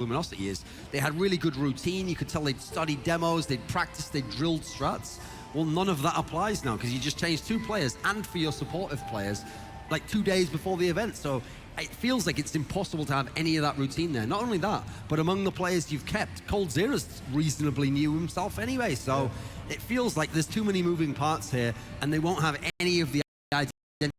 Luminosity is they had really good routine. You could tell they'd studied demos, they'd practiced, they'd drilled strats. Well, none of that applies now because you just changed 2 players and for your supportive players like 2 days before the event. So it feels like it's impossible to have any of that routine there. Not only that, but among the players you've kept, Coldzera's reasonably new himself anyway. So it feels like there's too many moving parts here and they won't have any of the identity.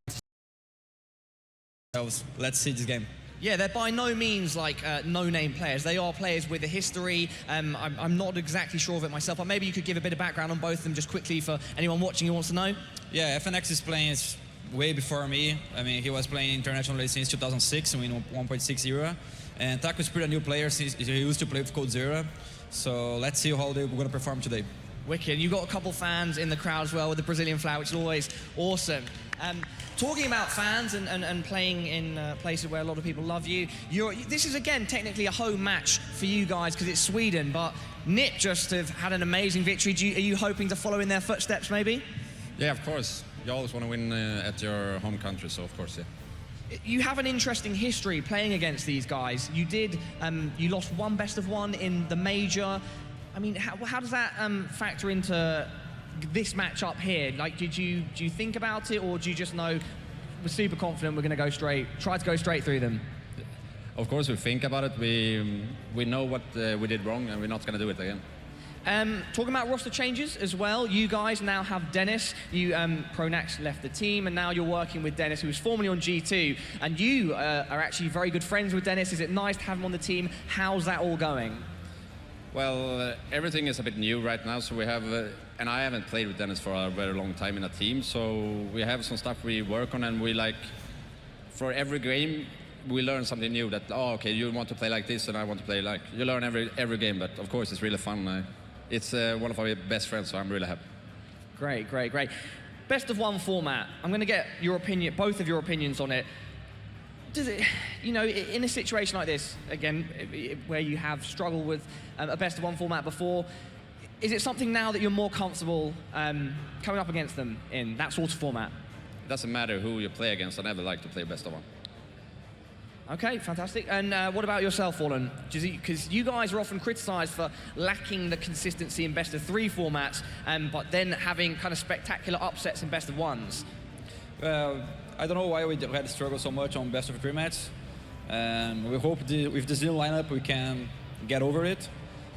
Let's see this game. Yeah, they're by no means like no-name players. They are players with a history. I'm not exactly sure of it myself, but maybe you could give a bit of background on both of them just quickly for anyone watching who wants to know. Yeah, FNX is playing way before me. I mean, he was playing internationally since 2006 and we know 1.6 Euro. And Taco is pretty new player since he used to play with Coldzera. So let's see how they're going to perform today. Wicked. You've got a couple fans in the crowd as well with the Brazilian flag, which is always awesome. Talking about fans and playing in places where a lot of people love you, this is again technically a home match for you guys because it's Sweden, but NiP just have had an amazing victory. Are you hoping to follow in their footsteps maybe? Yeah, of course. You always want to win at your home country, so of course, yeah. You have an interesting history playing against these guys. You did, you lost one best of one in the major. I mean, how does that factor into this matchup here? Like, do you think about it, or do you just know we're super confident we're going to go straight, try to go straight through them? Of course, we think about it. We know what we did wrong, and we're not going to do it again. Talking about roster changes as well, you guys now have Dennis. Pronax left the team, and now you're working with Dennis, who was formerly on G2, and you are actually very good friends with Dennis. Is it nice to have him on the team? How's that all going? Well, everything is a bit new right now, so we have, and I haven't played with Dennis for a very long time in a team, so we have some stuff we work on, and we like, for every game, we learn something new that, oh, okay, you want to play like this, and I want to play like, you learn every game, but of course it's really fun. It's one of our best friends, so I'm really happy. Great, great, great. Best of one format. I'm going to get your opinion, both of your opinions on it. Does it, you know, in a situation like this, again, where you have struggled with a best of one format before, is it something now that you're more comfortable coming up against them in that sort of format? It doesn't matter who you play against. I never like to play best of one. Okay, fantastic. And what about yourself, Fallen? Because you guys are often criticized for lacking the consistency in best of 3 formats, but then having kind of spectacular upsets in best of 1s. I don't know why we had struggled so much on best of 3 matches. We hope with this new lineup we can get over it.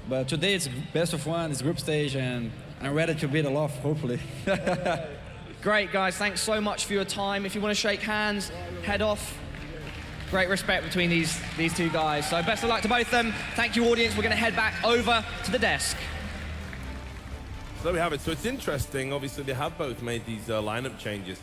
But today it's best of 1, it's group stage, and I'm ready to beat a lot, hopefully. Great, guys. Thanks so much for your time. If you want to shake hands, head off. Great respect between these 2 guys. So best of luck to both of them. Thank you, audience. We're going to head back over to the desk. So there we have it. So it's interesting. Obviously, they have both made these lineup changes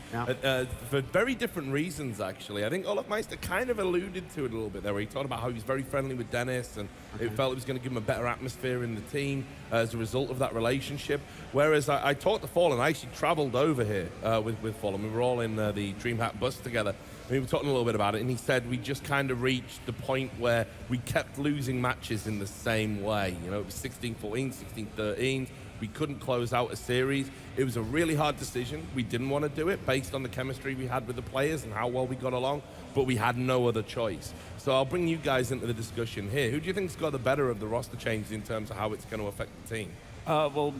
for very different reasons, actually. I think Olaf Meister kind of alluded to it a little bit there, where he talked about how he was very friendly with Dennis, and it felt it was going to give him a better atmosphere in the team as a result of that relationship. Whereas I talked to Fallen. I actually traveled over here with Fallen. We were all in the DreamHack bus together. We were talking a little bit about it, and he said we just kind of reached the point where we kept losing matches in the same way. You know, it was 16-14, 16-13. We couldn't close out a series. It was a really hard decision. We didn't want to do it based on the chemistry we had with the players and how well we got along, but we had no other choice. So I'll bring you guys into the discussion here. Who do you think's got the better of the roster changes in terms of how it's going to affect the team? Well,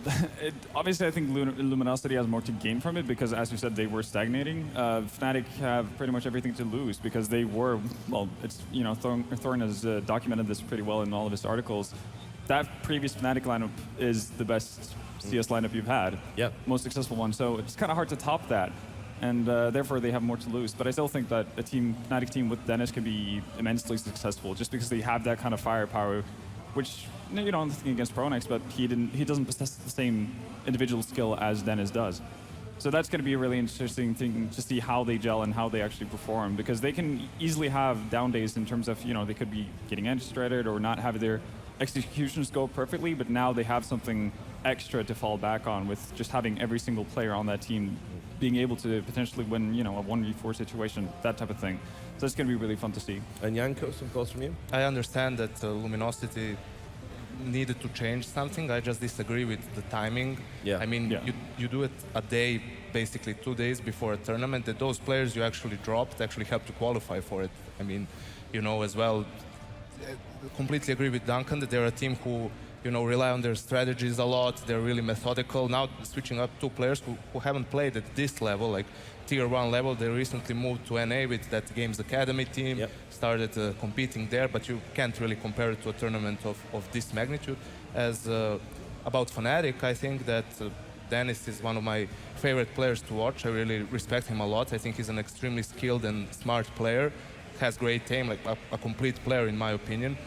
obviously I think Luminosity has more to gain from it because, as you said, they were stagnating. Fnatic have pretty much everything to lose because they were, well, it's, you know, Thorn has documented this pretty well in all of his articles. That previous Fnatic lineup is the best CS lineup you've had. Yep. Most successful one. So it's kind of hard to top that. And therefore they have more to lose. But I still think that a Fnatic team with Dennis can be immensely successful just because they have that kind of firepower, which, you know, I'm thinking against Pronax, but he doesn't possess the same individual skill as Dennis does. So that's going to be a really interesting thing to see how they gel and how they actually perform, because they can easily have down days in terms of, you know, they could be getting edge-threaded or not have their executions go perfectly, but now they have something extra to fall back on with just having every single player on that team being able to potentially win, you know, a 1v4 situation, that type of thing. So it's going to be really fun to see. And Janko, some thoughts from you? I understand that Luminosity needed to change something. I just disagree with the timing. Yeah. I mean, you do it a day, basically 2 days before a tournament, that those players you actually dropped actually helped to qualify for it. I mean, you know, as well, completely agree with Duncan that they're a team who, rely on their strategies a lot. They're really methodical. Now switching up 2 players who haven't played at this level, like Tier 1 level. They recently moved to NA with that Games Academy team, started competing there, but you can't really compare it to a tournament of this magnitude. As about Fnatic, I think that Dennis is one of my favorite players to watch. I really respect him a lot. I think he's an extremely skilled and smart player. Has great aim, like a complete player in my opinion.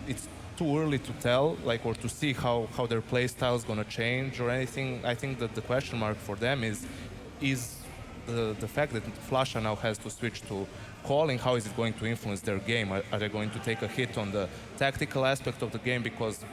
It's too early to tell, or to see how their play style is going to change or anything. I think that the question mark for them is the fact that Flasha now has to switch to calling. How is it going to influence their game? Are they going to take a hit on the tactical aspect of the game? Because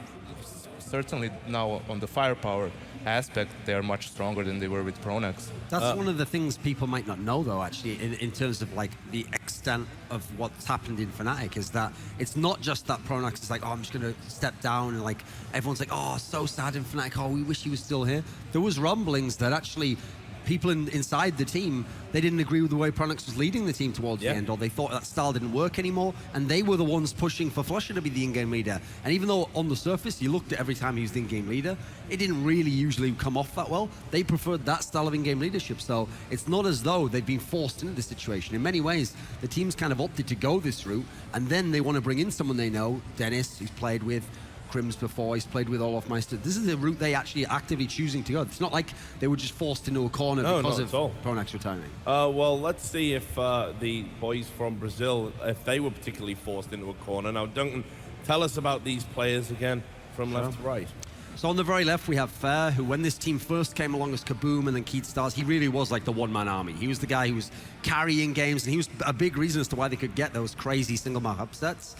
certainly now on the firepower aspect, they're much stronger than they were with Pronax. That's one of the things people might not know, though, actually, in terms of the extent of what's happened in Fnatic, is that it's not just that Pronax is like, oh, I'm just going to step down, and everyone's like, oh, so sad in Fnatic, oh, we wish he was still here. There was rumblings that actually people inside the team, they didn't agree with the way Pronax was leading the team towards the end, or they thought that style didn't work anymore, and they were the ones pushing for Flusher to be the in-game leader. And even though on the surface, you looked at every time he was the in-game leader, it didn't really usually come off that well. They preferred that style of in-game leadership, so it's not as though they've been forced into this situation. In many ways, the team's kind of opted to go this route, and then they want to bring in someone they know, Dennis, who's played with Crims before, he's played with Olaf Meister. This is a route they actually actively choosing to go. It's not like they were just forced into a corner because of Pronax retiring. Well, let's see if the boys from Brazil, if they were particularly forced into a corner. Now, Duncan, tell us about these players again from left to right. So on the very left, we have Fair, who when this team first came along as Kaboom and then Keat Stars, he really was like the one-man army. He was the guy who was carrying games, and he was a big reason as to why they could get those crazy single-mark upsets.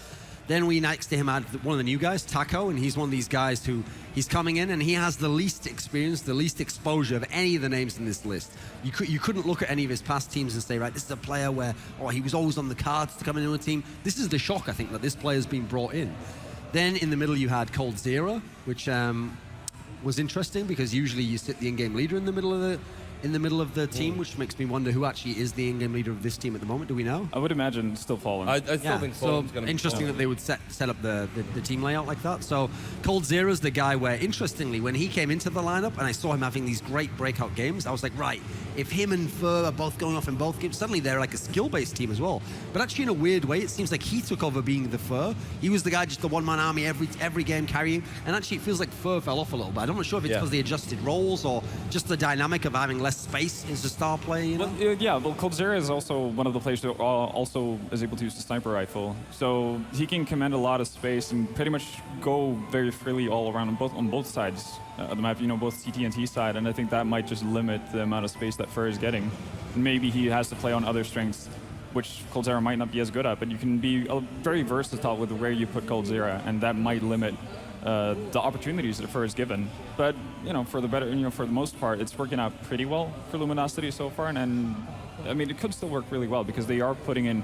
Then we next to him had one of the new guys, Taco, and he's one of these guys who he's coming in and he has the least experience, the least exposure of any of the names in this list. You couldn't look at any of his past teams and say, right, this is a player where, he was always on the cards to come into a team. This is the shock, I think, that this player's been brought in. Then in the middle you had Cold Zero, which was interesting because usually you sit the in-game leader in the middle of the team, which makes me wonder who actually is the in-game leader of this team at the moment. Do we know? I would imagine still Fallen. I still think Fallen's going to be interesting that they would set up the team layout like that. So Cold Zero's the guy where, interestingly, when he came into the lineup and I saw him having these great breakout games, I was like, right, if him and Fur are both going off in both games, suddenly they're like a skill-based team as well. But actually, in a weird way, it seems like he took over being the Fur. He was the guy, just the one-man army every game carrying. And actually, it feels like Fur fell off a little bit. I'm not sure if it's because they adjusted roles or just the dynamic of having less space as a star player, you know? Well, Cold Zero is also one of the players that also is able to use the sniper rifle. So he can command a lot of space and pretty much go very freely all around on both sides of the map, both CT and T side, and I think that might just limit the amount of space that Fur is getting. And maybe he has to play on other strengths, which Cold Zero might not be as good at, but you can be very versatile with where you put Cold Zero, and that might limit the opportunities that Fur is given. But for the most part, it's working out pretty well for Luminosity so far, and I mean, it could still work really well because they are putting in,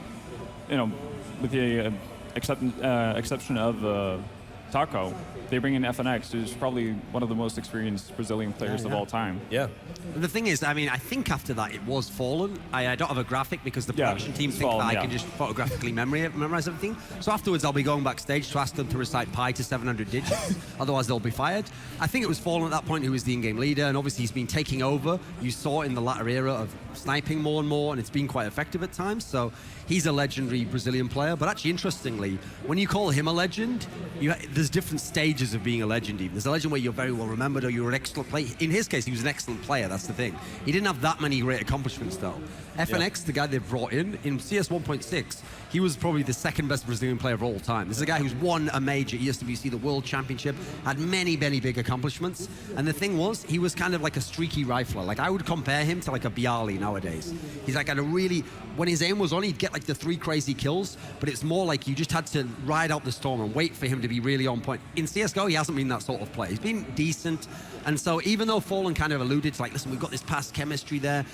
with the exception of Taco, they bring in FNX, who's probably one of the most experienced Brazilian players of all time. Yeah. The thing is, I mean, I think after that it was Fallen. I don't have a graphic because the production team think that I can just photographically memorize everything. So afterwards I'll be going backstage to ask them to recite pi to 700 digits. Otherwise they'll be fired. I think it was Fallen at that point who was the in-game leader, and obviously he's been taking over. You saw in the latter era of sniping more and more, and it's been quite effective at times. So he's a legendary Brazilian player. But actually, interestingly, when you call him a legend, there's different stages of being a legend even. There's a legend where you're very well remembered or you're an excellent player. In his case, he was an excellent player, that's the thing. He didn't have that many great accomplishments though. FNX, the guy they've brought in CS 1.6, he was probably the second best Brazilian player of all time. This is a guy who's won a major ESWC, the World Championship, had many big accomplishments. And the thing was, he was kind of like a streaky rifler. Like I would compare him to like a Bialy nowadays. He's like had a really, when his aim was on, he'd get like the 3 crazy kills, but it's more like you just had to ride out the storm and wait for him to be really on point. In CSGO, he hasn't been that sort of player. He's been decent. And so even though Fallen kind of alluded to like, listen, we've got this past chemistry there,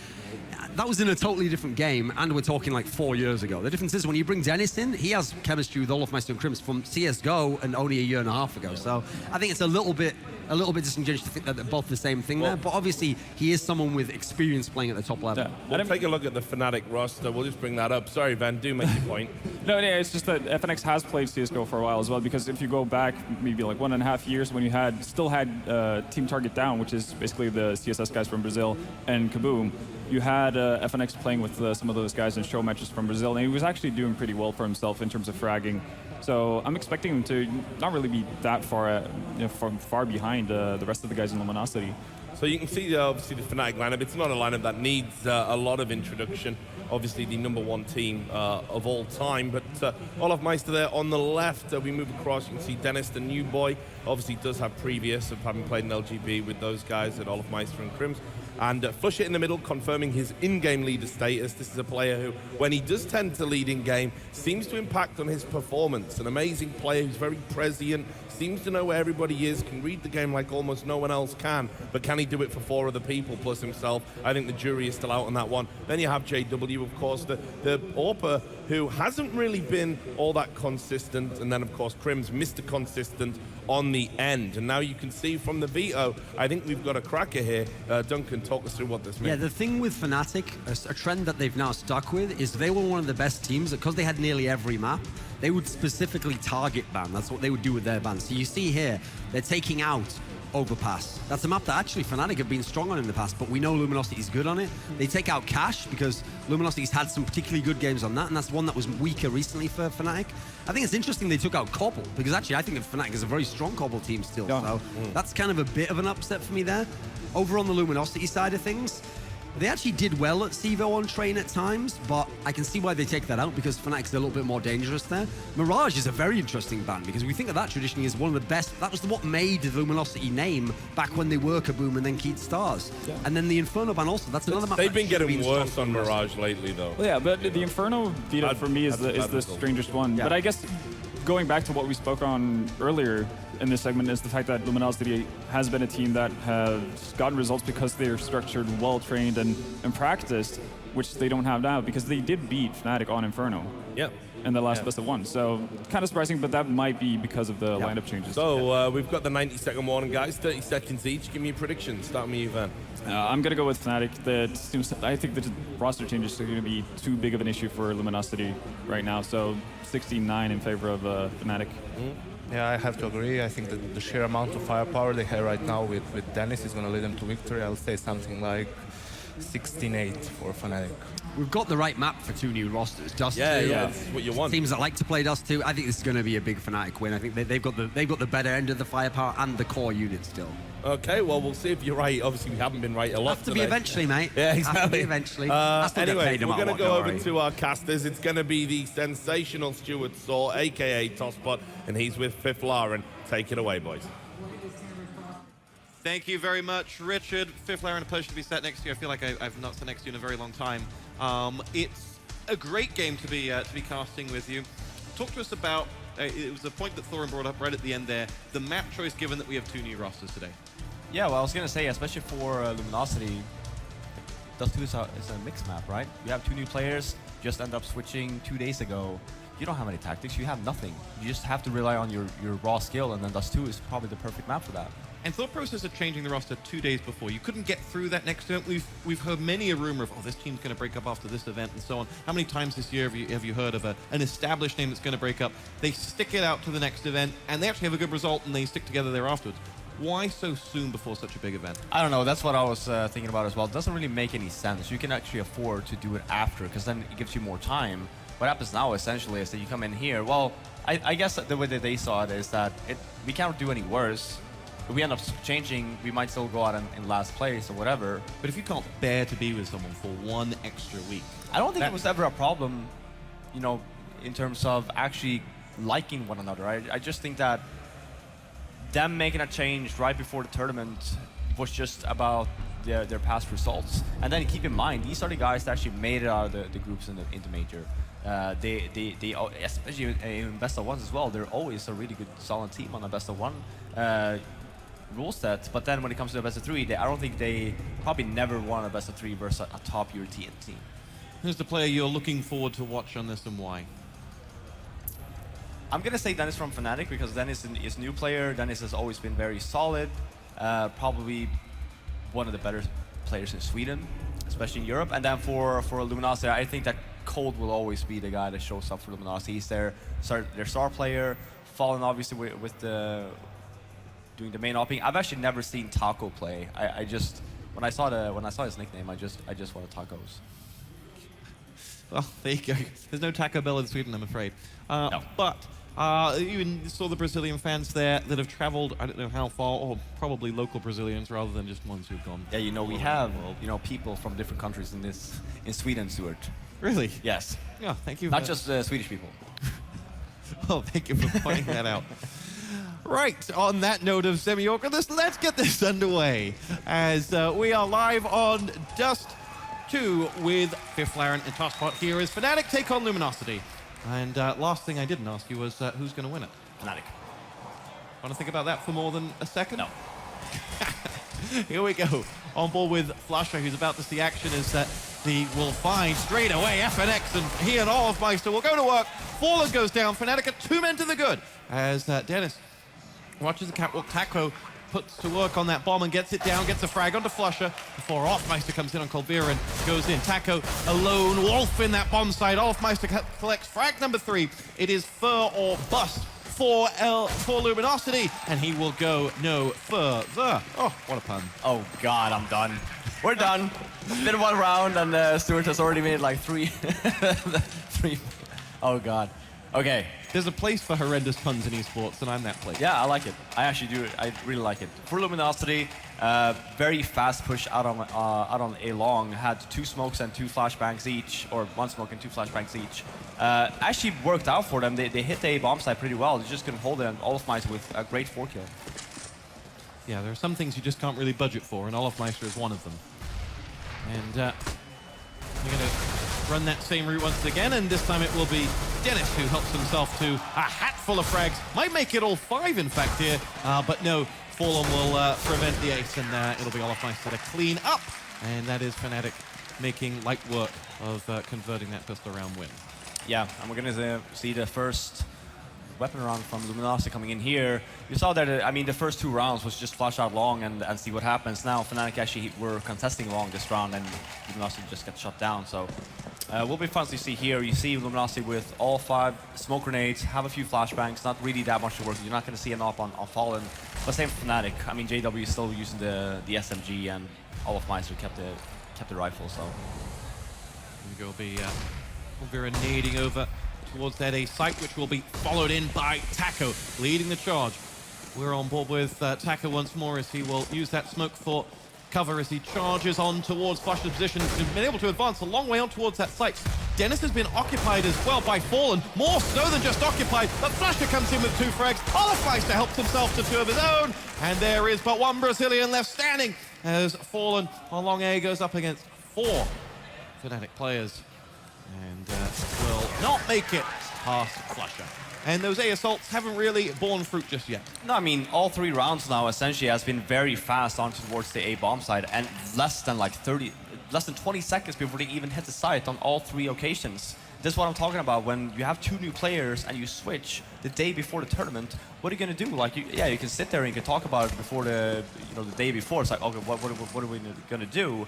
that was in a totally different game, and we're talking like 4 years ago. The difference is when you bring Dennis in, he has chemistry with Olaf Meister and Crims from CSGO and only a year and a half ago. So I think it's a little bit a little bit disingenuous to think that they're both the same thing there. But obviously, he is someone with experience playing at the top level. Yeah. We'll take a look at the Fnatic roster. We'll just bring that up. Sorry, Van, do make your point. No, yeah, it's just that FNX has played CSGO for a while as well, because if you go back maybe like 1.5 years when you still had Team Target Down, which is basically the CSS guys from Brazil, and Kaboom, you had FNX playing with some of those guys in show matches from Brazil, and he was actually doing pretty well for himself in terms of fragging. So I'm expecting him to not really be that far behind the rest of the guys in Luminosity. So you can see, obviously, the Fnatic lineup. It's not a lineup that needs a lot of introduction. Obviously, the #1 team of all time. But Olaf Meister there on the left. We move across. You can see Dennis, the new boy. Obviously, does have previous of having played in LGB with those guys at Olaf Meister and Crims. And Flushit in the middle, confirming his in-game leader status. This is a player who, when he does tend to lead in-game, seems to impact on his performance. An amazing player who's very prescient, seems to know where everybody is, can read the game like almost no one else can, but can he do it for 4 other people plus himself? I think the jury is still out on that one. Then you have JW, of course, the AWPer, who hasn't really been all that consistent, and then, of course, Crims, Mr. Consistent on the end. And now you can see from the veto, I think we've got a cracker here. Duncan, talk us through what this means. Yeah, the thing with Fnatic, a trend that they've now stuck with, is they were one of the best teams, because they had nearly every map, they would specifically target ban. That's what they would do with their bans. So you see here, they're taking out Overpass. That's a map that actually Fnatic have been strong on in the past, but we know Luminosity is good on it. They take out Cash because Luminosity's had some particularly good games on that, and that's one that was weaker recently for Fnatic. I think it's interesting they took out Cobble, because actually I think that Fnatic is a very strong Cobble team still. Yeah. So that's kind of a bit of an upset for me there. Over on the Luminosity side of things, they actually did well at CEVO on train at times, but I can see why they take that out, because Fnatic's a little bit more dangerous there. Mirage is a very interesting ban, because we think of that traditionally as one of the best. That was what made the Luminosity name back when they were Kaboom and then Keat Stars. Yeah. And then the Inferno ban also, that's another map. They've been getting worse on Mirage lately, though. Well, yeah, but the Inferno veto for me is the strangest one. Yeah. But I guess going back to what we spoke on earlier in this segment is the fact that Luminosity has been a team that has gotten results because they're structured, well-trained, and practiced, which they don't have now, because they did beat Fnatic on Inferno. Yep. In the last best of 1. So kind of surprising, but that might be because of the lineup changes. So we've got the 90-second warning, guys. 30 seconds each. Give me a prediction. Start with you, Van. I'm going to go with Fnatic. I think the roster changes are going to be too big of an issue for Luminosity right now. So 16-9 in favor of Fnatic. Yeah, I have to agree. I think that the sheer amount of firepower they have right now with Dennis is going to lead them to victory. I'll say something like 16-8 for Fnatic. We've got the right map for 2 new rosters. Dust 2. Yeah, this is what you want. Teams that like to play Dust 2. I think this is going to be a big Fnatic win. I think they've got the better end of the firepower and the core unit still. Okay, well, we'll see if you're right. Obviously, we haven't been right a lot Have to be eventually, mate. Yeah, exactly. Have to be eventually. Anyway, we're going to go over to our casters. It's going to be the sensational Stuart Saw, a.k.a. Tosspot, and he's with Fifth Laren. Take it away, boys. Thank you very much, Richard. Fifth Laren, a pleasure to be sat next to you. I feel like I've not sat next to you in a very long time. It's a great game to be casting with you. Talk to us about, it was a point that Thorin brought up right at the end there, the map choice given that we have 2 new rosters today. Yeah, well, I was going to say, especially for Luminosity, Dust 2 is a mixed map, right? You have 2 new players, just end up switching 2 days ago. You don't have any tactics, you have nothing. You just have to rely on your raw skill, and then Dust 2 is probably the perfect map for that. And thought process of changing the roster 2 days before. You couldn't get through that next event. We've heard many a rumor of, oh, this team's going to break up after this event and so on. How many times this year have you heard of an established name that's going to break up? They stick it out to the next event, and they actually have a good result, and they stick together there afterwards. Why so soon before such a big event? I don't know. That's what I was thinking about as well. It doesn't really make any sense. You can actually afford to do it after, because then it gives you more time. What happens now, essentially, is that you come in here. Well, I guess the way that they saw it is that we can't do any worse. If we end up changing, we might still go out in last place or whatever. But if you can't bear to be with someone for 1 extra week... I don't think it was ever a problem, you know, in terms of actually liking one another. I just think that them making a change right before the tournament was just about their past results. And then keep in mind, these are the guys that actually made it out of the groups into Major. They especially in best of 1s as well, they're always a really good solid team on a best of 1 rule set. But then when it comes to the best of 3, I don't think they probably never won a best of 3 versus a top European team. Who's the player you're looking forward to watch on this and why? I'm gonna say Dennis from Fnatic because Dennis is a new player. Dennis has always been very solid. Probably one of the better players in Sweden, especially in Europe. And then for Luminosity, I think that Cold will always be the guy that shows up for Luminosity. He's their star player. Fallen obviously with the doing the main opping. I've actually never seen Taco play. I just when I saw his nickname, I just wanted tacos. Well, there you go. There's no Taco Bell in Sweden, I'm afraid. No. But you even saw the Brazilian fans there that have traveled, I don't know how far, or probably local Brazilians rather than just ones who've gone. Yeah, we have people from different countries in Sweden, Stuart. Really? Yes. Yeah, thank you. Not just Swedish people. Oh, thank you for pointing that out. Right, on that note of semi-awkwardness, let's get this underway as we are live on Dust 2 with Fifth Laren and Tosspot. Here is Fnatic take on Luminosity. And last thing I didn't ask you was who's going to win it? Fnatic. Want to think about that for more than a second? No. Here we go. On board with Flasher, who's about to see action, is that he will find straight away FNX, and he and Olofmeister will go to work. Fallen goes down. Fnatic are 2 men to the good as Dennis watches the catwalk. Taco puts to work on that bomb and gets it down, gets a frag onto Flusher before Olofmeister comes in on Colvira and goes in. Taco, a lone wolf in that bomb site. Olofmeister collects frag number 3. It is fur or bust for Luminosity, and he will go no further. Oh, what a pun. Oh God, I'm done. We're done. It's been 1 round, and Stuart has already made like 3. 3. Oh God. Okay. There's a place for horrendous puns in esports, and I'm that place. Yeah, I like it. I actually do. I really like it. For Luminosity, very fast push out on A long. Had 2 smokes and 2 flashbangs each, or 1 smoke and 2 flashbangs each. Actually worked out for them. They hit the A bomb site pretty well. They just couldn't hold it. And Olofmeister with a great 4 kill. Yeah, there are some things you just can't really budget for, and Olofmeister is one of them. And we're going to run that same route once again, and this time it will be Dennis who helps himself to a hat full of frags. Might make it all 5, in fact, here, but no, Fallen will prevent the ace, and it'll be Olofmeister to clean up. And that is Fnatic making light work of converting that pistol round win. Yeah, and we're going to see the first weapon round from Luminosity coming in here. You saw that, I mean, the first 2 rounds was just flash out long and see what happens. Now Fnatic actually were contesting long this round, and Luminosity just got shut down. So will be fun to see here. You see Luminosity with all 5 smoke grenades, have a few flashbangs, not really that much to work with. You're not going to see an op on Fallen. But same for Fnatic. I mean, JW is still using the SMG, and Olofmeister kept the rifle. So Here will be Vera nading over towards that A site, which will be followed in by Taco, leading the charge. We're on board with Taco once more as he will use that smoke for cover as he charges on towards Flusher's position. He's been able to advance a long way on towards that site. Dennis has been occupied as well by Fallen, more so than just occupied, but Flusher comes in with 2 frags. Olofmeister helps himself to 2 of his own, and there is but 1 Brazilian left standing as Fallen on long A goes up against 4 Fnatic players, and will not make it past Flusher. And those A assaults haven't really borne fruit just yet. no, I mean, all 3 rounds now essentially has been very fast on towards the A bomb side, and less than 20 seconds before they even hit the site on all 3 occasions. This is what I'm talking about. When you have 2 new players and you switch the day before the tournament, what are you gonna do? Like, you can sit there and you can talk about it before the day before. It's like, okay, what are we gonna do?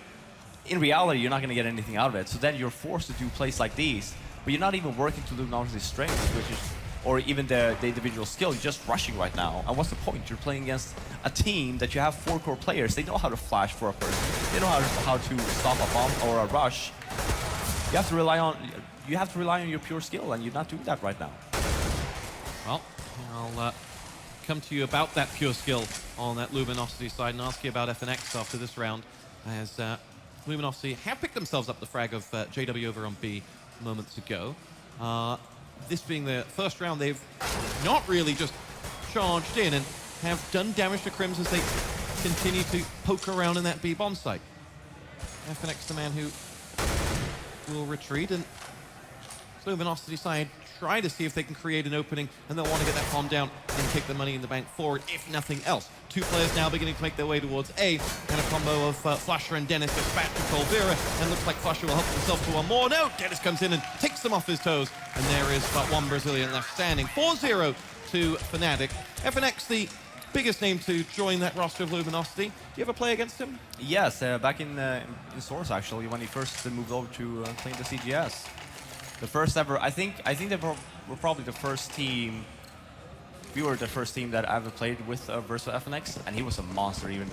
In reality, you're not gonna get anything out of it. So then you're forced to do plays like these, but you're not even working to Luminosity's strengths, which is, or even the individual skill. You're just rushing right now. And what's the point? You're playing against a team that you have 4 core players. They know how to flash for a person. They know how to stop a bomb or a rush. You have to rely on your pure skill, and you're not doing that right now. Well, I'll come to you about that pure skill on that Luminosity side and ask you about FNX after this round, as Luminosity have picked themselves up the frag of JW over on B moments ago. This being the first round, they've not really just charged in and have done damage to Crims as they continue to poke around in that B bomb site. FNX, the man who will retreat and Luminosity side try to see if they can create an opening, and they'll want to get that bomb down and kick the money in the bank forward, if nothing else. Two players now beginning to make their way towards A, and a combo of Flusher and Dennis dispatched to Colvera, and looks like Flusher will help himself to one more. No, Dennis comes in and takes them off his toes, and there is but one Brazilian left standing. 4-0 to Fnatic. FNX, the biggest name to join that roster of Luminosity. You ever play against him? Yes, back in Source actually, when he first moved over to playing the CGS. The first ever, I think they were probably the first team. We were the first team that I ever played with versus FNX, and he was a monster even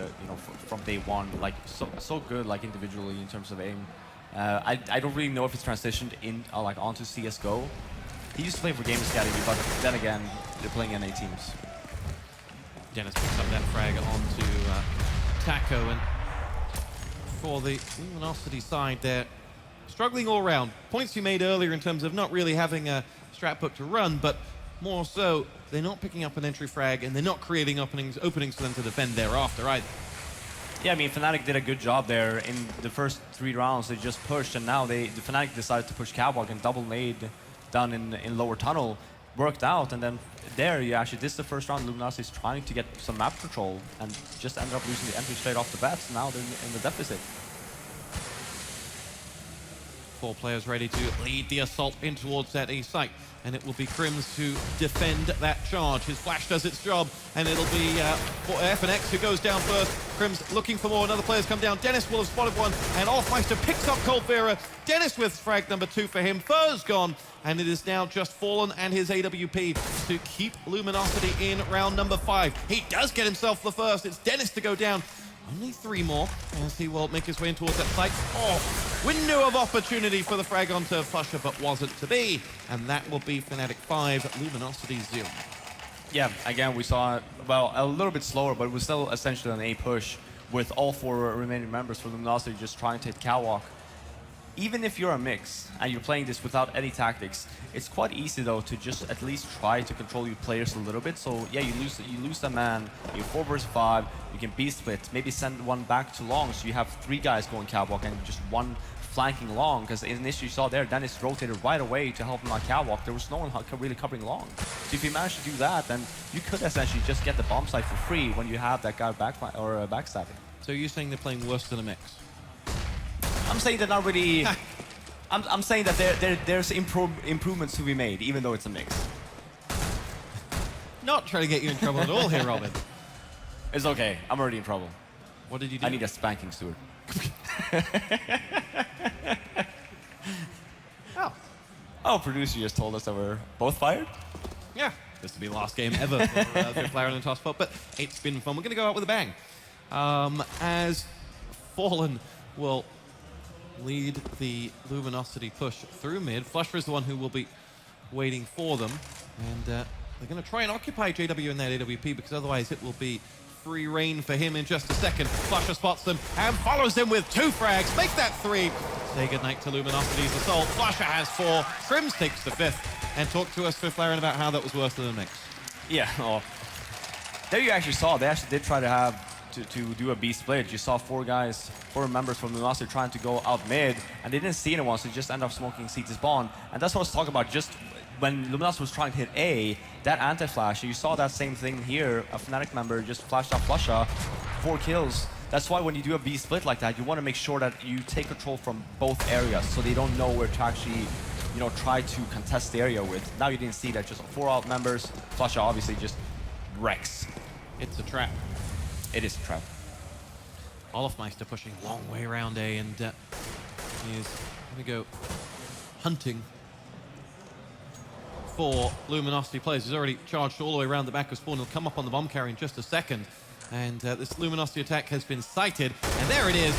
from day one. Like so good, like individually in terms of aim. I don't really know if it's transitioned in like onto CS:GO. He used to play for Game Academy, but then again, they're playing NA teams. Dennis picks up that frag onto Taco, and for the Luminosity side, they're struggling all around. Points you made earlier in terms of not really having a strat book to run, but more so, they're not picking up an entry frag, and they're not creating openings for them to defend thereafter either. Yeah, I mean, Fnatic did a good job there in the first 3 rounds. They just pushed, and now the Fnatic decided to push Catwalk and double nade down in lower tunnel. Worked out, and then there, you actually, this is the first round. Luminosity is trying to get some map control, and just ended up losing the entry straight off the bat. So now they're in the deficit. 4 players ready to lead the assault in towards that A site, and it will be Crims to defend that charge. His flash does its job, and it'll be FNX who goes down first. Crims looking for more, another player's come down. Dennis will have spotted one, and Olfmeister picks up Colvera. Dennis with frag number 2 for him. Fur's gone, and it is now just Fallen and his AWP to keep Luminosity in round number 5. He does get himself the first. It's Dennis to go down. Only 3 more as he will make his way in towards that site. Oh, window of opportunity for the frag onto Flusher, but wasn't to be. And that will be Fnatic 5, Luminosity 0. Yeah, again, we saw, well, a little bit slower, but it was still essentially an A push with all 4 remaining members for Luminosity just trying to hit Catwalk. Even if you're a mix and you're playing this without any tactics, it's quite easy though to just at least try to control your players a little bit. So yeah, you lose a man, you're 4 versus 5, you can B split, maybe send one back to long, so you have 3 guys going Catwalk and just 1 flanking long, because initially you saw there, Dennis rotated right away to help him on Catwalk. There was no one really covering long. So if you manage to do that, then you could essentially just get the bomb site for free when you have that guy backstabbing. So you're saying they're playing worse than a mix? I'm saying they're not really. I'm saying that there's improvements to be made, even though it's a mix. Not trying to get you in trouble at all here, Robin. It's okay. I'm already in trouble. What did you do? I need a spanking, Stuart. Oh, producer just told us that we're both fired? Yeah. This will be the last game ever for Flaren and Tosspot, but it's been fun. We're going to go out with a bang. As Fallen will lead the Luminosity push through mid. Flusher is the one who will be waiting for them. And they're going to try and occupy JW in that AWP, because otherwise it will be free reign for him in just a second. Flusher spots them and follows them with 2 frags. Make that 3. Say goodnight to Luminosity's assault. Flusher has 4. Crims takes the 5th. And talk to us, Flaren, about how that was worse than the mix. Yeah, well, there you actually saw, they actually did try to have to do a B split. You saw 4 members from Luminosity trying to go out mid, and they didn't see anyone, so they just ended up smoking CT spawn. And that's what I was talking about, just when Luminosity was trying to hit A, that anti-flash, you saw that same thing here. A Fnatic member just flashed out Flusher, 4 kills. That's why when you do a B split like that, you want to make sure that you take control from both areas, so they don't know where to actually, try to contest the area with. Now you didn't see that, just 4 out members. Flusher obviously just wrecks. It's a trap. It is a trap. Olfmeister pushing a long way around A, and he is going to go hunting for Luminosity players. He's already charged all the way around the back of spawn. He'll come up on the bomb carrier in just a second. And this Luminosity attack has been sighted. And there it is.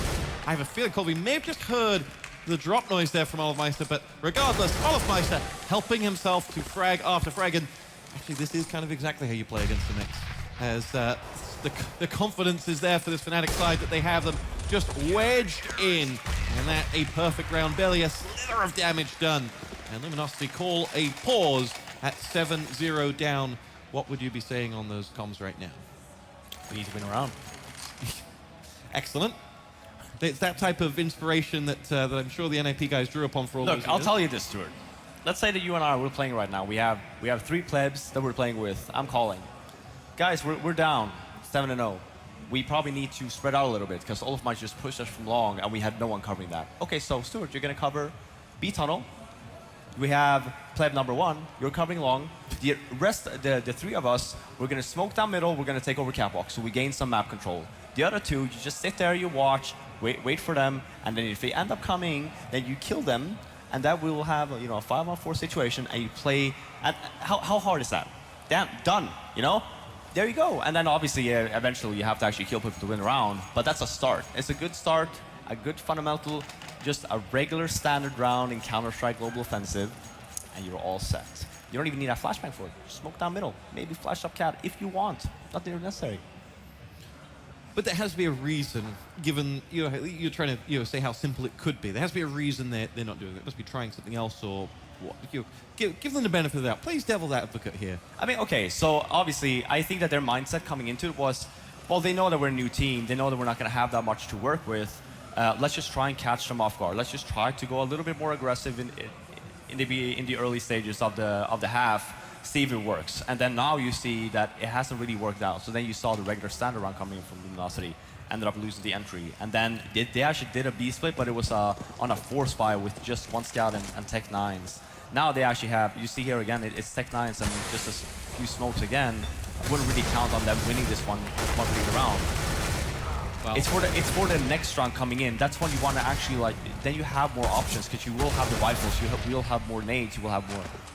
I have a feeling Colby may have just heard the drop noise there from Olfmeister, but regardless, Olfmeister helping himself to frag after frag. And actually, this is kind of exactly how you play against the mix. As the confidence is there for this Fnatic side that they have them just wedged in. And that a perfect round, barely a slither of damage done. And Luminosity call a pause at 7-0 down. What would you be saying on those comms right now? We need to win a round. Excellent. It's that type of inspiration that I'm sure the NAP guys drew upon for all those Look, I'll tell you this, Stuart. let's say that you and I we're playing right now. We have 3 plebs that we're playing with. I'm calling. Guys, we're down 7-0. We probably need to spread out a little bit because Olaf might just push us from long and we had no one covering that. Okay, so Stuart, you're going to cover B tunnel. We have pleb number 1. You're covering long. The rest, the 3 of us, we're going to smoke down middle. We're going to take over catwalk, so we gain some map control. The other 2, you just sit there, you watch, wait for them, and then if they end up coming, then you kill them, and that we will have a 5-on-4 situation, and you play. And how hard is that? Damn, done. There you go. And then obviously, eventually, you have to actually kill people to win a round. But that's a start. It's a good start, a good fundamental, just a regular standard round in Counter-Strike Global Offensive, and you're all set. You don't even need a flashbang for it. Just smoke down middle. Maybe flash up cat if you want. Nothing necessary. But there has to be a reason, given you're trying to say how simple it could be. There has to be a reason they're not doing it. They must be trying something else or what. Give them the benefit of the doubt. Please devil's advocate here. I mean, okay, so obviously, I think that their mindset coming into it was, well, they know that we're a new team. They know that we're not going to have that much to work with. Let's just try and catch them off guard. Let's just try to go a little bit more aggressive in the early stages of the half. See if it works. And then now you see that it hasn't really worked out. So then you saw the regular standard round coming in from Luminosity, ended up losing the entry. And then they actually did a B split, but it was on a force buy with just 1 scout and Tech 9s. Now they actually have, you see here again, it's Tech 9s and just a few smokes again. I wouldn't really count on them winning this one lead round. Well, it's for the next round coming in. That's when you want to actually then you have more options because you will have the rifles, you will have more nades, you will have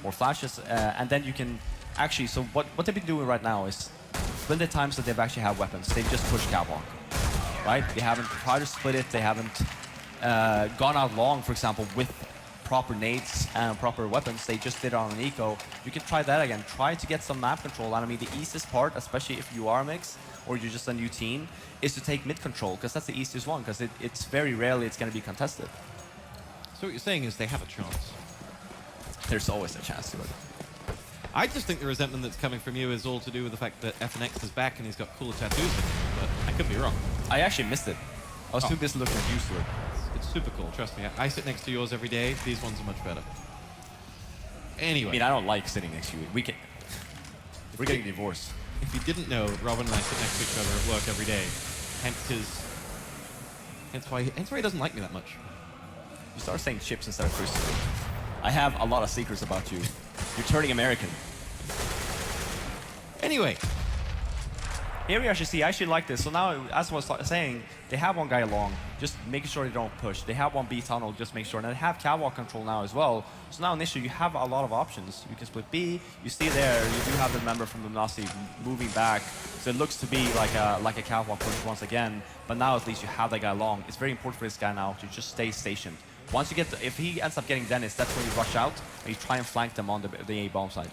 more flashes, and then you can actually. So what they've been doing right now is, when the times that they've actually had weapons, they've just pushed catwalk, right? They haven't tried to split it. They haven't gone out long, for example, with proper nades and proper weapons. They just did it on an eco. You can try that again. Try to get some map control. And I mean, the easiest part, especially if you are a mix or you're just a new team, is to take mid control, because that's the easiest one, because it's very rarely it's going to be contested. So what you're saying is they have a chance. There's always a chance to it. I just think the resentment that's coming from you is all to do with the fact that FNX is back and he's got cooler tattoos than you, but I could be wrong. I actually missed it. I was too busy looking at you, Stuart. It's super cool, trust me. I sit next to yours every day. These ones are much better. Anyway. I mean, I don't like sitting next to you. We're getting divorced. If you didn't know, Robin and I sit next to each other at work every day. Hence why he doesn't like me that much. You start saying chips instead of crisps. I have a lot of secrets about you. You're turning American. Anyway. Here we actually like this. So now, as I was saying, they have 1 guy along, just making sure they don't push. They have 1 B tunnel, just make sure. And they have catwalk control now as well. So now initially you have a lot of options. You can split B. You see there, you do have the member from Luminosity moving back. So it looks to be like a catwalk push once again. But now at least you have that guy along. It's very important for this guy now to just stay stationed. Once you get, if he ends up getting Dennis, that's when you rush out and you try and flank them on the A bomb side.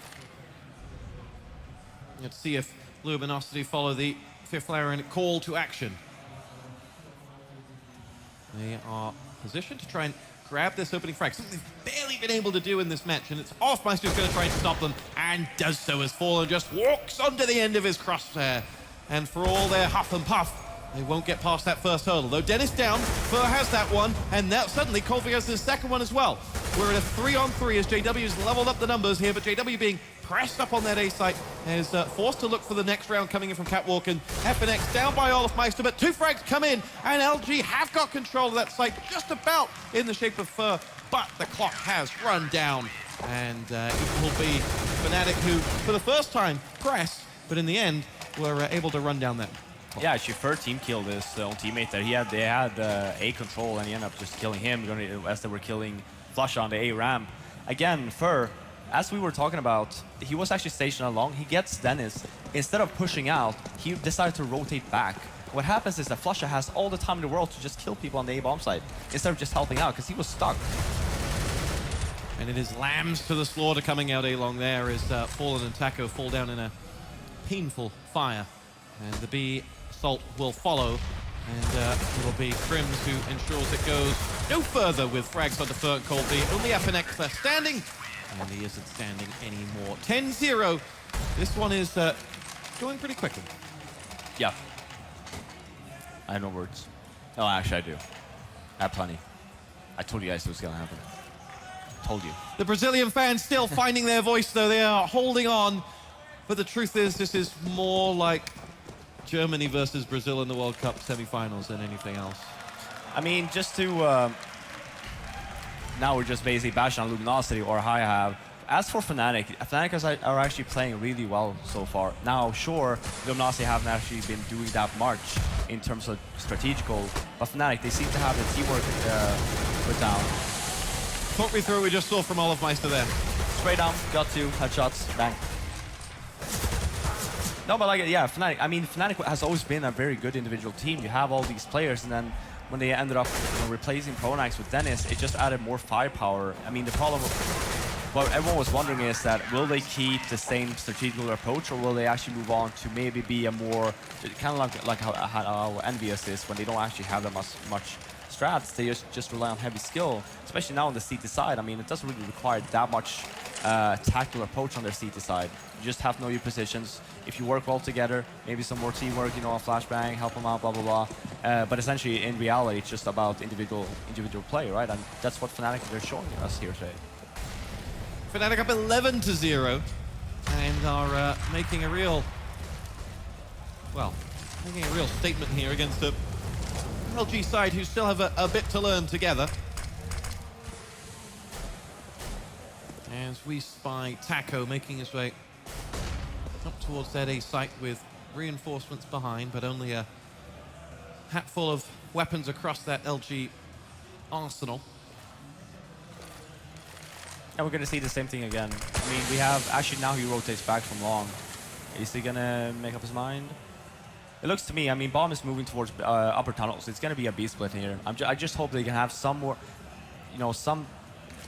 Let's see if Luminosity follow the 5th layer and call to action. They are positioned to try and grab this opening frag, something they've barely been able to do in this match, and it's Offmeister who's going to try and stop them, and does so as Fallen just walks onto the end of his crosshair. And for all their huff and puff, they won't get past that first hurdle. Though Dennis down, Fur has that one, and now suddenly Colby has the second one as well. We're at a 3-on-3 as JW has leveled up the numbers here, but JW being pressed up on that A site is forced to look for the next round coming in from Catwalk, and FNX down by Olafmeister, but 2 frags come in, and LG have got control of that site just about in the shape of Fur, but the clock has run down, and it will be Fnatic who, for the first time, pressed, but in the end, were able to run down that. Yeah, actually, Fur team killed his own teammate there. They had A control, and he ended up just killing him as they were killing Flush on the A ramp. Again, Fur, as we were talking about, he was actually stationed along. He gets Dennis. Instead of pushing out, he decided to rotate back. What happens is that Flusha has all the time in the world to just kill people on the A bomb site instead of just helping out because he was stuck. And it is lambs to the slaughter coming out A-long there as Fallen and Taco fall down in a painful fire. And the B assault will follow. And it will be Crims who ensures it goes no further with frags onto Fur and Cold B. Only FNX left standing. And he isn't standing anymore. 10-0. This one is going pretty quickly. Yeah. I have no words. Oh, actually, I do. I have plenty. I told you guys it was going to happen. Told you. The Brazilian fans still finding their voice, though. They are holding on. But the truth is, this is more like Germany versus Brazil in the World Cup semifinals than anything else. I mean, just to... now we're just basically bashing on Luminosity or High have. As for Fnatic, are actually playing really well so far. Now, sure, Luminosity haven't actually been doing that much in terms of strategical, but Fnatic, they seem to have the teamwork put down. Talk me through what we just saw from Olofmeister there. Straight down, got two, headshots, bang. No, but like, yeah, Fnatic, I mean, Fnatic has always been a very good individual team. You have all these players, and then when they ended up replacing Pronax with Dennis, it just added more firepower. I mean, the problem, what everyone was wondering is that will they keep the same strategical approach, or will they actually move on to maybe be a more, kind of like how Envious is, when they don't actually have that much strats, they just rely on heavy skill, especially now on the CT side. I mean, it doesn't really require that much tactical approach on their CT side. You just have to know your positions. If you work well together, maybe some more teamwork, you know, a flashbang, help them out, blah, blah, blah. But essentially, in reality, it's just about individual play, right? And that's what Fnatic are showing us here today. Fnatic up 11-0 and are making a real statement here against the LG side, who still have a bit to learn together. As we spy Taco making his way up towards that A site with reinforcements behind, but only a hatful of weapons across that LG arsenal. And we're going to see the same thing again. I mean, we have, actually now he rotates back from long. Is he going to make up his mind? It looks to me, I mean, Bomb is moving towards upper tunnels. It's going to be a B-split here. I just hope they can have some more, you know, some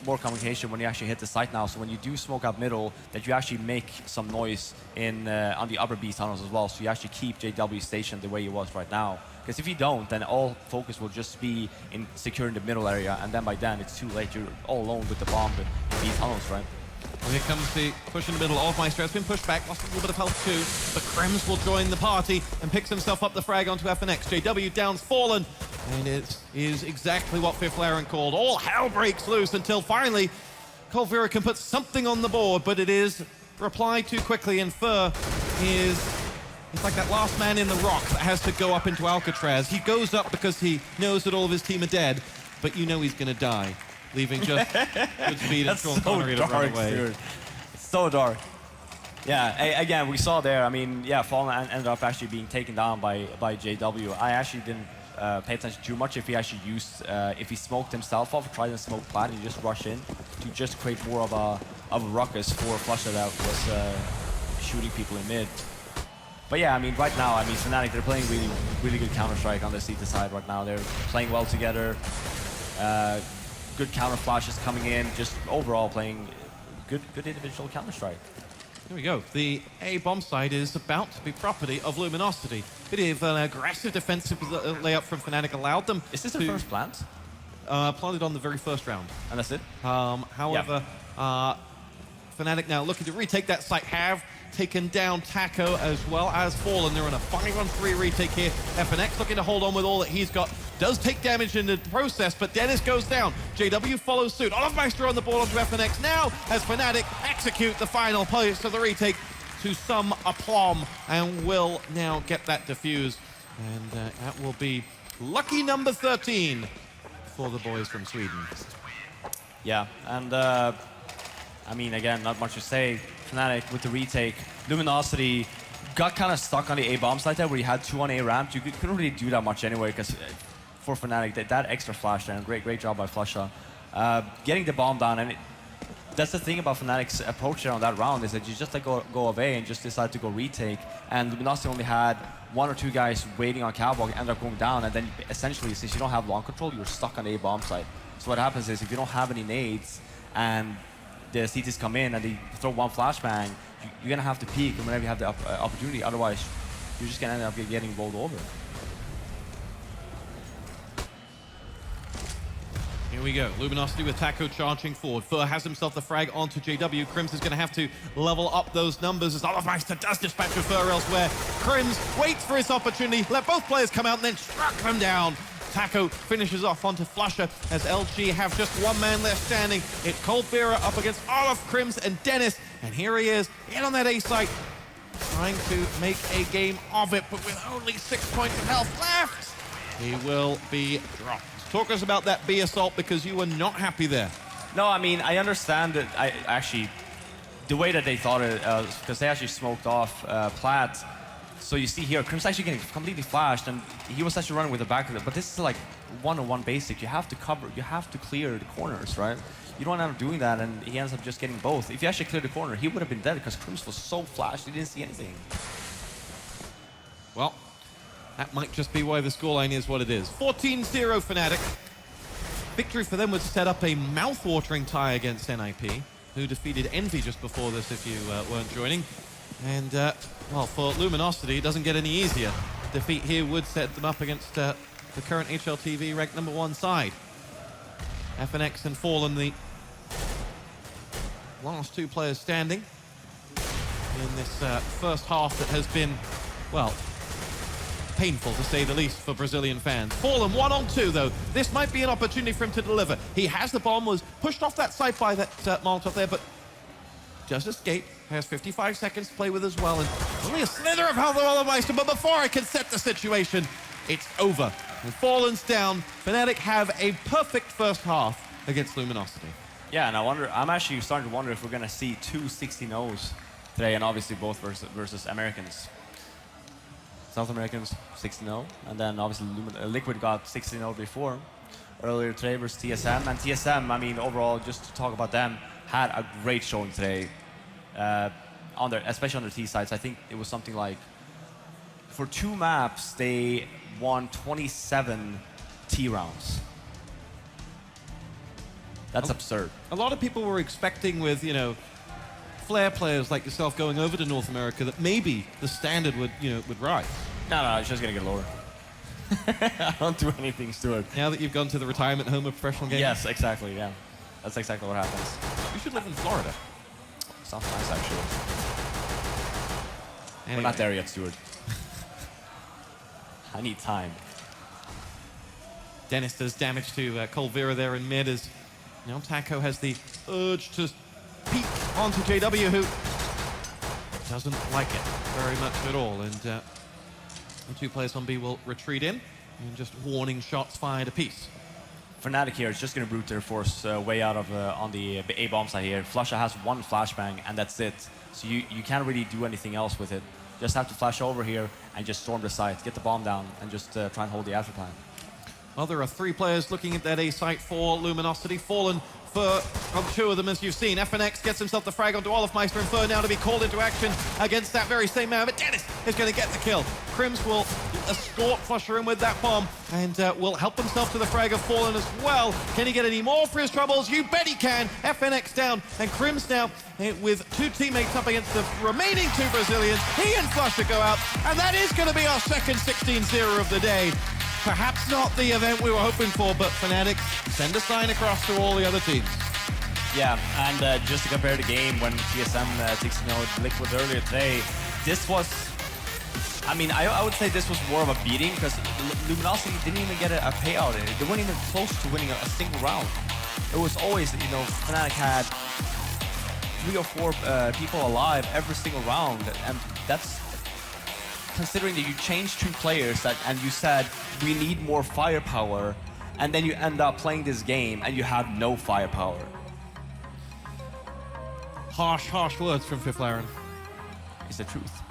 more communication when you actually hit the site now. So when you do smoke out middle, that you actually make some noise in on the upper B tunnels as well. So you actually keep JW stationed the way he was right now. Because if you don't, then all focus will just be in securing the middle area, and then by then it's too late. You're all alone with the bomb in B tunnels, right? Well, here comes the push in the middle. Olofmeister has been pushed back, lost a little bit of health too, but Krems will join the party and picks himself up the frag onto FNX. JW down's fallen, and it is exactly what Fifth Laren called. All hell breaks loose until finally Colvira can put something on the board, but it is replied too quickly, and Fur is... It's like that last man in the rock that has to go up into Alcatraz. He goes up because he knows that all of his team are dead, but you know he's going to die, leaving just good speed and Sean Connery to run away. Dude. So dark. Yeah, again, we saw there, I mean, yeah, Fallen ended up actually being taken down by JW. I actually didn't pay attention too much if he actually used, if he smoked himself off, tried to smoke plant, and just rush in to just create more of a ruckus for Flusha that was shooting people in mid. But yeah, I mean, right now, I mean, Fnatic, they're playing really, really good Counter-Strike on the CT side right now. They're playing well together. Good counter flashes coming in. Just overall playing good individual Counter-Strike. Here we go. The A bomb side is about to be property of Luminosity. Bit of an aggressive defensive layup from Fnatic allowed them. Is this the first plant? Planted on the very first round. And that's it? However, Fnatic now looking to retake that site. Have taken down Taco as well as Fallen. They're on a 5-on-3 retake here. FNX looking to hold on with all that he's got. Does take damage in the process, but Dennis goes down. JW follows suit. Olofmeister on the ball onto FNX now as Fnatic execute the final place of the retake to some aplomb and will now get that defused. And that will be lucky number 13 for the boys from Sweden. Yeah, and I mean, again, not much to say. Fnatic with the retake. Luminosity got kind of stuck on the A bomb side there where he had 2 on A ramp. You couldn't really do that much anyway because for Fnatic, that extra flash there, and great job by Flusha. Getting the bomb down, and that's the thing about Fnatic's approach there on that round is that you just like go of A and just decide to go retake. And Luminosity only had 1 or 2 guys waiting on Catwalk, end up going down, and then essentially, since you don't have long control, you're stuck on the A bomb side. So what happens is if you don't have any nades and the CTs come in and they throw 1 flashbang, you're gonna have to peek whenever you have the opportunity. Otherwise, you're just gonna end up getting rolled over. Here we go. Luminosity with Taco charging forward. Fur has himself the frag onto JW. Krims is going to have to level up those numbers as Olofmeister does dispatch with Fur elsewhere. Krims waits for his opportunity, let both players come out and then struck them down Taco finishes off onto Flusher as LG have just one man left standing. It's Coldvera up against Olaf, Crims, and Dennis. And here he is, in on that A site, trying to make a game of it, but with only 6 points of health left, he will be dropped. Talk us about that B assault, because you were not happy there. No, I mean, I understand that. I actually, the way that they thought it, because they actually smoked off Platt. So you see here, Crim's actually getting completely flashed, and he was actually running with the back of it. But this is like one-on-one basic. You have to cover, you have to clear the corners, right? You don't end up doing that, and he ends up just getting both. If you actually cleared the corner, he would have been dead because Crims was so flashed, he didn't see anything. Well, that might just be why the scoreline is what it is. 14-0 Fnatic. Victory for them would set up a mouth-watering tie against NIP, who defeated Envy just before this, if you weren't joining. And, well, for Luminosity, it doesn't get any easier. Defeat here would set them up against the current HLTV ranked #1 side. FNX and Fallen, the last two players standing in this first half that has been, well, painful to say the least for Brazilian fans. Fallen 1-on-2 though. This might be an opportunity for him to deliver. He has the bomb, was pushed off that site by that Molotov there, but just escaped. Has 55 seconds to play with as well, and only a slither of health on the Meister, but before I can set the situation, it's over. And Fallen's down. Fnatic have a perfect first half against Luminosity. Yeah, and I'm actually starting to wonder if we're going to see two 16-0s today, and obviously both versus Americans. South Americans 16-0, and then obviously Liquid got 16-0 before, earlier today versus TSM. And TSM, I mean, overall, just to talk about them, had a great showing today, especially on their T sides. I think it was something like, for 2 maps, they won 27 T rounds. That's absurd. A lot of people were expecting with, you know, Flare players like yourself going over to North America that maybe the standard would, you know, would rise. No, it's just gonna get lower. I don't do anything to it. Now that you've gone to the retirement home of professional gaming? Yes, exactly, yeah. That's exactly what happens. You should live in Florida. Sounds nice, actually. Anyway. We're not there yet, Stuart. I need time. Dennis does damage to Coldvera there in mid as now Taco has the urge to peek onto JW, who doesn't like it very much at all. And the 2 players on B will retreat in, and just warning shots fired apiece. Fnatic here is just going to brute their force way out of on the A bomb side here. Flusha has 1 flashbang, and that's it. So you can't really do anything else with it. Just have to flash over here and just storm the site, get the bomb down, and just try and hold the alpha plan. Well, there are 3 players looking at that A site for Luminosity. Fallen for 2 of them, as you've seen. FNX gets himself the frag onto Olaf Meister and Fur now to be called into action against that very same man. But Dennis is going to get the kill. Crims will escort Flusher in with that bomb and will help himself to the frag of Fallen as well. Can he get any more for his troubles? You bet he can. FNX down, and Crims now with 2 teammates up against the remaining 2 Brazilians. He and Flusher go out, and that is going to be our second 16-0 of the day. Perhaps not the event we were hoping for, but Fnatic send a sign across to all the other teams. Yeah, and just to compare the game when TSM 16-0 Liquid earlier today, this was, I mean, I would say this was more of a beating because Luminosity didn't even get a payout. They weren't even close to winning a single round. It was always, you know, Fnatic had 3 or 4 people alive every single round, and that's considering that you changed 2 players and you said we need more firepower, and then you end up playing this game and you have no firepower. Harsh words from Fifth Laren. It's the truth.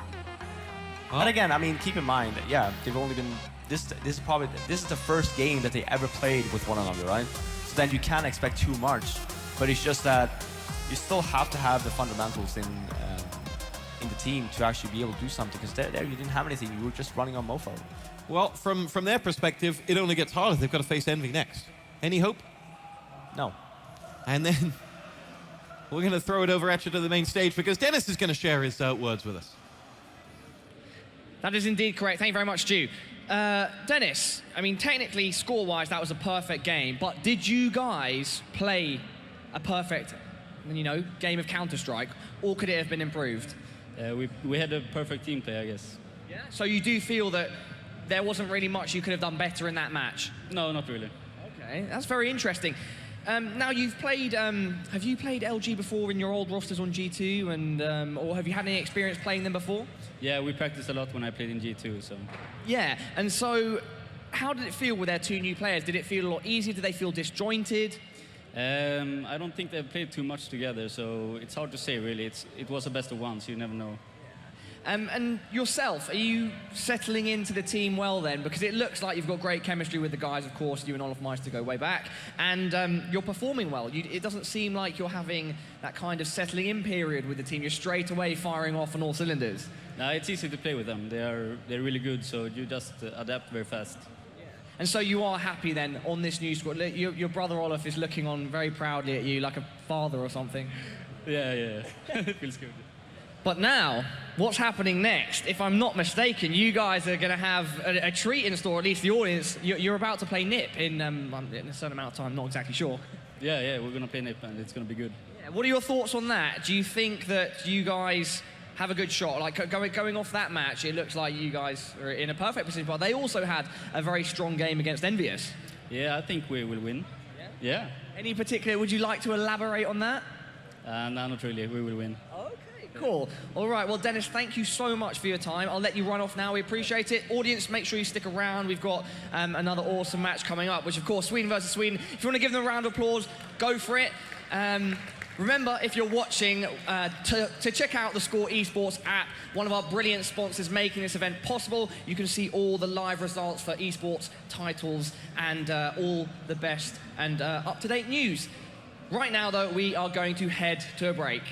Huh? And again, I mean, keep in mind, yeah, they've only been this is the first game that they ever played with one another, right? So then you can't expect too much, but it's just that you still have to have the fundamentals in the team to actually be able to do something, because there you didn't have anything. You were just running on mofo. Well, from their perspective, it only gets harder. They've got to face Envy next. Any hope? No. And then we're going to throw it over actually to the main stage, because Dennis is going to share his words with us. That is indeed correct. Thank you very much, Stu. Dennis, I mean, technically, score-wise, that was a perfect game, but did you guys play a perfect, you know, game of Counter-Strike, or could it have been improved? We had a perfect team play, I guess. Yeah. So you do feel that there wasn't really much you could have done better in that match? No, not really. Okay, that's very interesting. Now you've played, have you played LG before in your old rosters on G2, and or have you had any experience playing them before? Yeah, we practiced a lot when I played in G2, so. Yeah, and so how did it feel with their 2 new players? Did it feel a lot easier? Did they feel disjointed? I don't think they've played too much together, so it's hard to say really. It was a best of one, so you never know. And yourself, are you settling into the team well then? Because it looks like you've got great chemistry with the guys, of course, you and Olaf Meister go way back, and you're performing well. It doesn't seem like you're having that kind of settling in period with the team. You're straight away firing off on all cylinders. No, it's easy to play with them. They're really good, so you just adapt very fast. And so you are happy then on this new squad. Your brother Olaf is looking on very proudly at you like a father or something. Yeah. It feels good. But now, what's happening next? If I'm not mistaken, you guys are going to have a treat in store, at least the audience. You're about to play NiP in a certain amount of time, not exactly sure. Yeah, we're going to play NiP and it's going to be good. Yeah, what are your thoughts on that? Do you think that you guys have a good shot? Like going off that match, it looks like you guys are in a perfect position, but they also had a very strong game against Envious. Yeah, I think we will win. Yeah? Any particular, would you like to elaborate on that? No, not really. We will win. Cool. All right, well, Dennis, thank you so much for your time. I'll let you run off now. We appreciate it. Audience, make sure you stick around. We've got another awesome match coming up, which, of course, Sweden versus Sweden. If you want to give them a round of applause, go for it. Remember, if you're watching, to check out the Score Esports app, one of our brilliant sponsors making this event possible. You can see all the live results for esports titles and all the best and up-to-date news. Right now, though, we are going to head to a break.